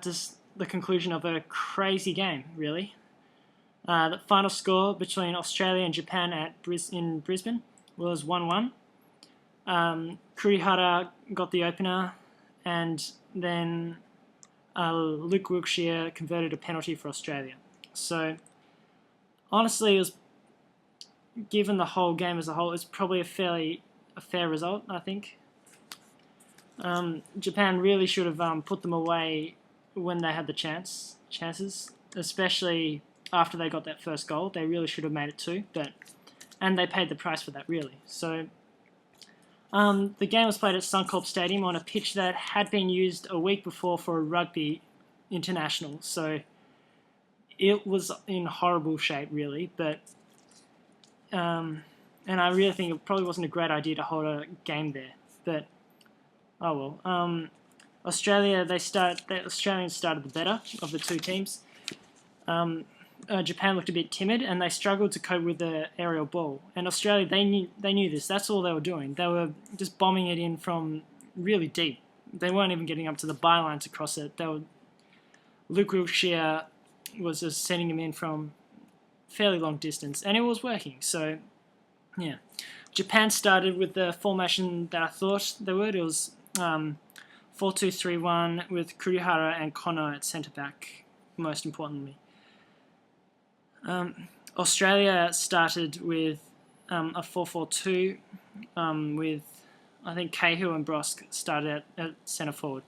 just the conclusion of a crazy game, really. The final score between Australia and Japan in Brisbane was 1-1. Kurihara got the opener, and then Luke Wilkshire converted a penalty for Australia. So, honestly, given the whole game as a whole, it's probably a fair result, I think. Japan really should have put them away when they had the chances, especially after they got that first goal. They really should have made it 2, and they paid the price for that, really. So the game was played at Suncorp Stadium on a pitch that had been used a week before for a rugby international. So it was in horrible shape, really. But and I really think it probably wasn't a great idea to hold a game there. But oh well. The Australians started the better of the two teams. Japan looked a bit timid, and they struggled to cope with the aerial ball. And Australia, they knew this. That's all they were doing. They were just bombing it in from really deep. They weren't even getting up to the byline to cross it. Luke Wilkshire was just sending them in from fairly long distance, and it was working. So, yeah. Japan started with the formation that I thought they would. It was 4-2-3-1 with Kurihara and Konno at centre-back, most importantly. Australia started with a 4-4-2 with, I think, Cahill and Brosque started at centre-forward.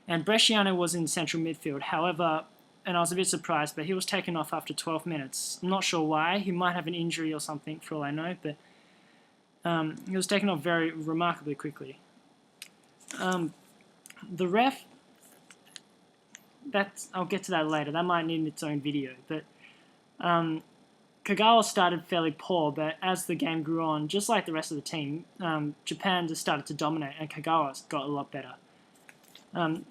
And Bresciano was in central midfield. However, and I was a bit surprised, but he was taken off after 12 minutes. I'm not sure why. He might have an injury or something, for all I know, but he was taken off very remarkably quickly. The ref, I'll get to that later. That might need its own video, but Kagawa started fairly poor, but as the game grew on, just like the rest of the team, Japan just started to dominate, and Kagawa got a lot better.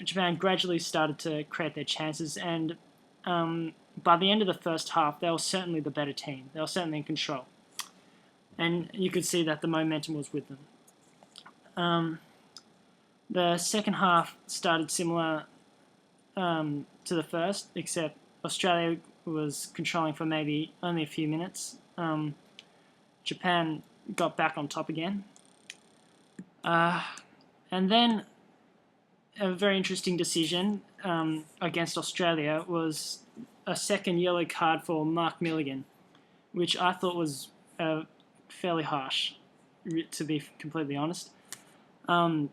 Japan gradually started to create their chances, and by the end of the first half, they were certainly the better team. They were certainly in control, and you could see that the momentum was with them. The second half started similar to the first, except Australia was controlling for maybe only a few minutes. Japan got back on top again. And then a very interesting decision against Australia was a second yellow card for Mark Milligan, which I thought was fairly harsh, to be completely honest. And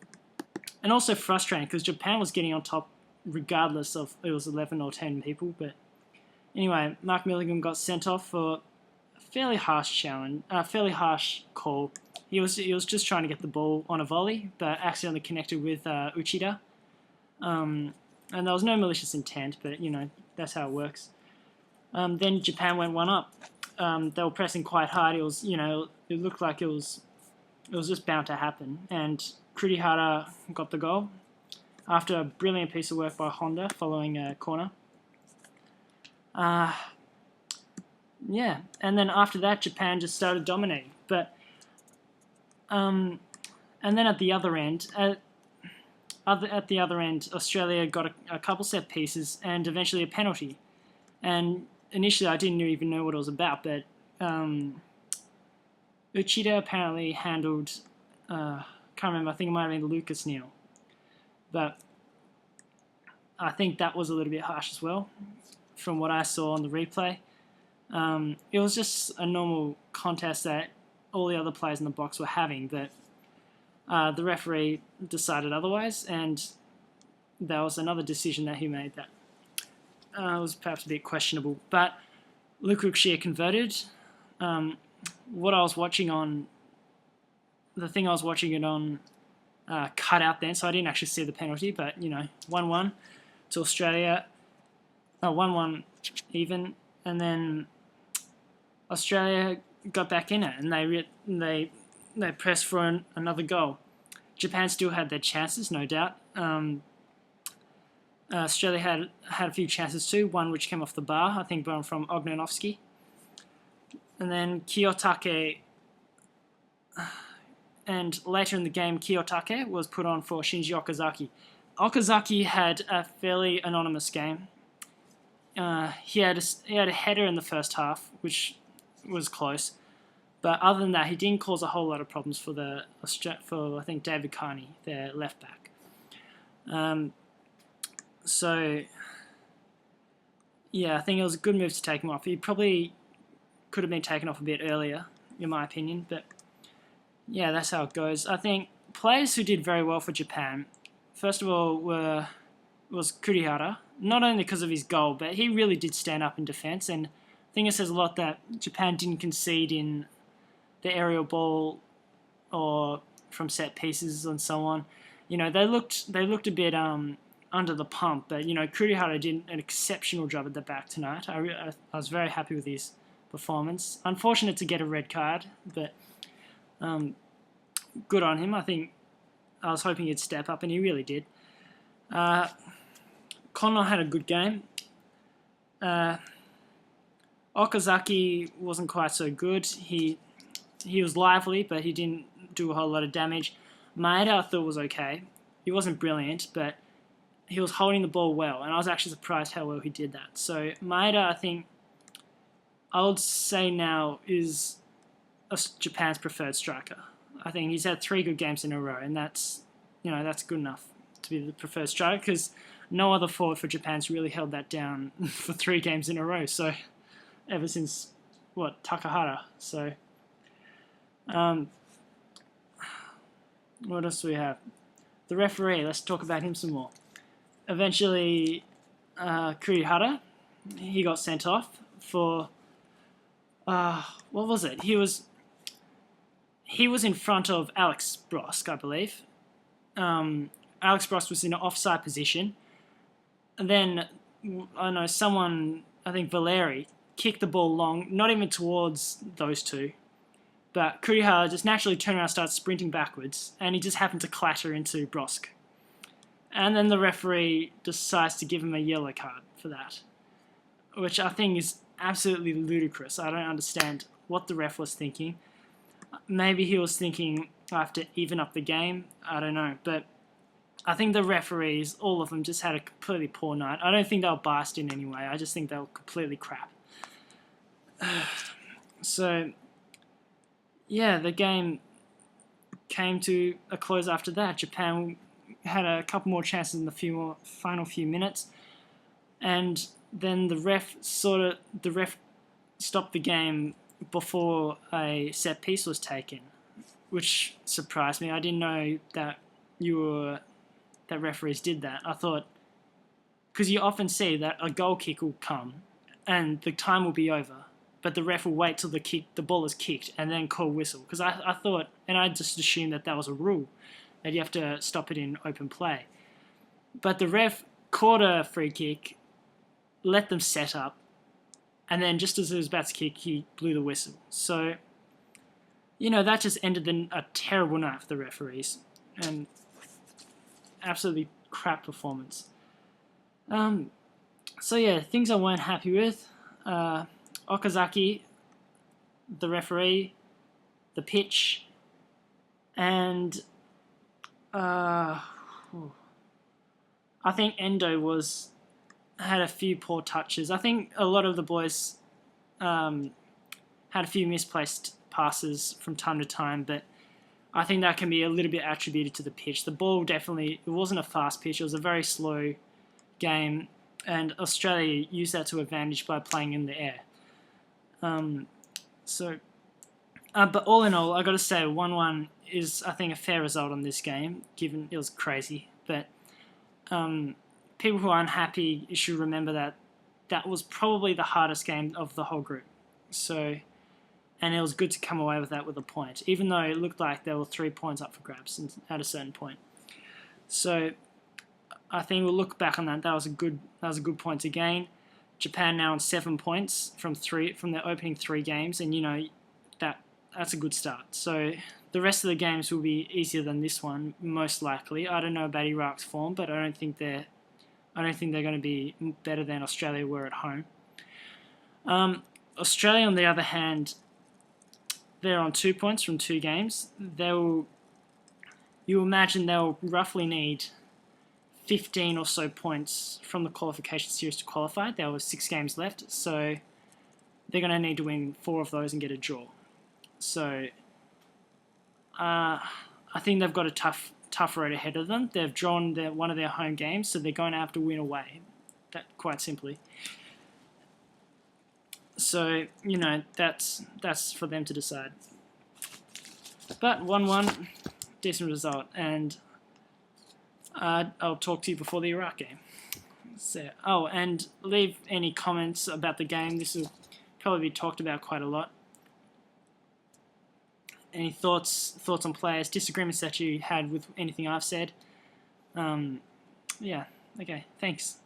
also frustrating, because Japan was getting on top regardless of it was 11 or 10 people. But anyway, Mark Milligan got sent off for a fairly harsh call. He was just trying to get the ball on a volley, but accidentally connected with Uchida. And there was no malicious intent, but that's how it works. Then Japan went one up. They were pressing quite hard. It looked like it was just bound to happen, and Kurihara got the goal after a brilliant piece of work by Honda following a corner. Yeah, and then after that, Japan just started dominating. But and then at the other end, Australia got a couple set pieces and eventually a penalty. And initially, I didn't even know what it was about, but Uchida apparently handled. Can't remember. I think it might have been Lucas Neill, but I think that was a little bit harsh as well, from what I saw on the replay. It was just a normal contest that all the other players in the box were having, but the referee decided otherwise, and that was another decision that he made that was perhaps a bit questionable. But Luke Wilkshire converted. The thing I was watching it on cut out then, so I didn't actually see the penalty, but 1-1 to Australia, 1-1 even, and then Australia got back in it, and they pressed for another goal. Japan still had their chances, no doubt. Australia had a few chances too, one which came off the bar, I think from Ognenovski. And then Kiyotake, and later in the game, Kiyotake was put on for Shinji Okazaki. Okazaki had a fairly anonymous game. He had a header in the first half, which was close. But other than that, he didn't cause a whole lot of problems for I think David Carney, their left back. So yeah, I think it was a good move to take him off. He probably could have been taken off a bit earlier, in my opinion. But yeah, that's how it goes. I think players who did very well for Japan, first of all, was Kurihara. Not only because of his goal, but he really did stand up in defence. And I think it says a lot that Japan didn't concede in the aerial ball or from set pieces and so on. You know, they looked a bit under the pump, but you know, Kurihara did an exceptional job at the back tonight. I was very happy with his performance. Unfortunate to get a red card, but good on him. I was hoping he'd step up, and he really did. Konno had a good game. Okazaki wasn't quite so good. He was lively, but he didn't do a whole lot of damage. Maeda I thought was okay. He wasn't brilliant, but he was holding the ball well, and I was actually surprised how well he did that. So Maeda, I think, I would say now is Japan's preferred striker. I think he's had 3 good games in a row, and that's good enough to be the preferred striker, because no other forward for Japan's really held that down for 3 games in a row. So ever since Takahara. So what else do we have? The referee. Let's talk about him some more. Eventually, Kurihara, he got sent off for what was it? He was in front of Alex Brosque, I believe. Alex Brosque was in an offside position, and then I think Valeri kicked the ball long, not even towards those two, but Kurihara just naturally turned around and started sprinting backwards, and he just happened to clatter into Brosque. And then the referee decides to give him a yellow card for that, which I think is absolutely ludicrous. I don't understand what the ref was thinking. Maybe he was thinking, I have to even up the game. I don't know. But I think the referees, all of them, just had a completely poor night. I don't think they were biased in any way. I just think they were completely crap. So, yeah, the game came to a close after that. Japan had a couple more chances in the final few minutes, and then the ref stopped the game before a set piece was taken, which surprised me. I didn't know that referees did that. I thought, because you often see that a goal kick will come and the time will be over, but the ref will wait till the ball is kicked and then call whistle. Because I thought, and I just assumed that was a rule, that you have to stop it in open play. But the ref caught a free kick, let them set up, and then just as it was about to kick, he blew the whistle. So, that just ended a terrible night for the referees, and absolutely crap performance. So yeah, things I weren't happy with. Okazaki, the referee, the pitch, and I think Endo had a few poor touches. I think a lot of the boys had a few misplaced passes from time to time, but I think that can be a little bit attributed to the pitch. The ball it wasn't a fast pitch, it was a very slow game, and Australia used that to advantage by playing in the air. But all in all, I got to say 1-1 is, I think, a fair result on this game, given it was crazy. But people who are unhappy should remember that was probably the hardest game of the whole group. So, and it was good to come away with that with a point, even though it looked like there were 3 points up for grabs at a certain point. So, I think we'll look back on that. That was a good point to gain. Japan now on 7 points from their opening 3 games, and that's a good start. So the rest of the games will be easier than this one, most likely. I don't know about Iraq's form, but I don't think they're going to be better than Australia were at home. Australia, on the other hand, they're on 2 points from 2 games. You imagine they'll roughly need 15 or so points from the qualification series to qualify. There were 6 games left, so they're going to need to win 4 of those and get a draw. So I think they've got a tough road ahead of them. They've drawn one of their home games, so they're going to have to win away. That quite simply. So that's for them to decide. But 1-1, decent result, and I'll talk to you before the Iraq game. So, and leave any comments about the game. This will probably be talked about quite a lot. Any thoughts on players, disagreements that you had with anything I've said. Yeah, okay, thanks.